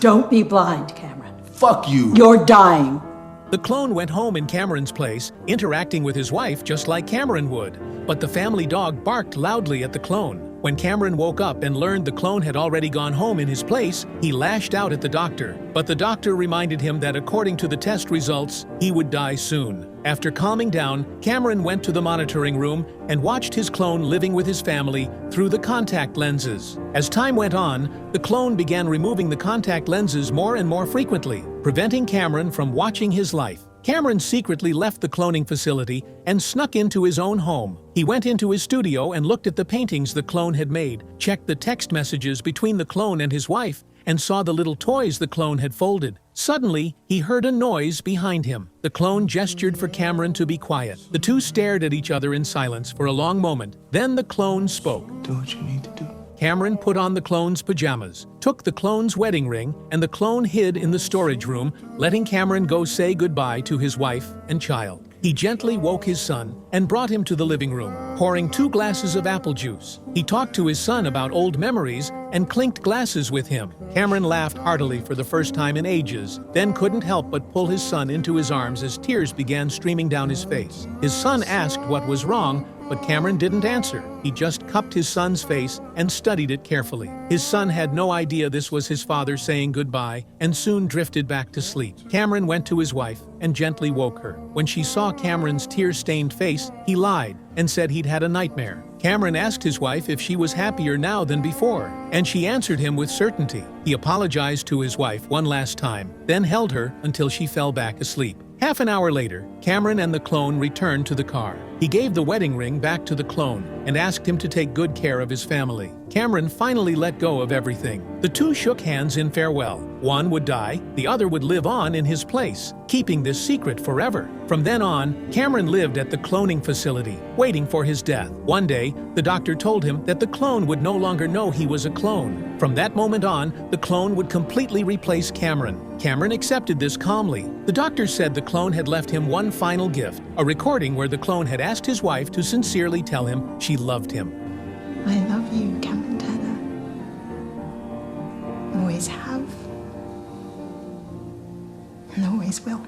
Don't be blind, Cameron. Fuck you! You're dying. The clone went home in Cameron's place, interacting with his wife just like Cameron would. But the family dog barked loudly at the clone. When Cameron woke up and learned the clone had already gone home in his place, he lashed out at the doctor. But the doctor reminded him that according to the test results, he would die soon. After calming down, Cameron went to the monitoring room and watched his clone living with his family through the contact lenses. As time went on, the clone began removing the contact lenses more and more frequently, preventing Cameron from watching his life. Cameron secretly left the cloning facility and snuck into his own home. He went into his studio and looked at the paintings the clone had made, checked the text messages between the clone and his wife, and saw the little toys the clone had folded. Suddenly, he heard a noise behind him. The clone gestured for Cameron to be quiet. The two stared at each other in silence for a long moment. Then the clone spoke. Do what you need to do. Cameron put on the clone's pajamas, took the clone's wedding ring, and the clone hid in the storage room, letting Cameron go say goodbye to his wife and child. He gently woke his son and brought him to the living room, pouring 2 glasses of apple juice. He talked to his son about old memories and clinked glasses with him. Cameron laughed heartily for the first time in ages, then couldn't help but pull his son into his arms as tears began streaming down his face. His son asked what was wrong, but Cameron didn't answer. He just cupped his son's face and studied it carefully. His son had no idea this was his father saying goodbye and soon drifted back to sleep. Cameron went to his wife and gently woke her. When she saw Cameron's tear-stained face, he lied and said he'd had a nightmare. Cameron asked his wife if she was happier now than before, and she answered him with certainty. He apologized to his wife one last time, then held her until she fell back asleep. Half an hour later, Cameron and the clone returned to the car. He gave the wedding ring back to the clone and asked him to take good care of his family. Cameron finally let go of everything. The two shook hands in farewell. One would die, the other would live on in his place, keeping this secret forever. From then on, Cameron lived at the cloning facility, waiting for his death. One day, the doctor told him that the clone would no longer know he was a clone. From that moment on, the clone would completely replace Cameron. Cameron accepted this calmly. The doctor said the clone had left him one final gift, a recording where the clone had asked his wife to sincerely tell him she loved him. I love you, Cameron Turner. Always have. And always will.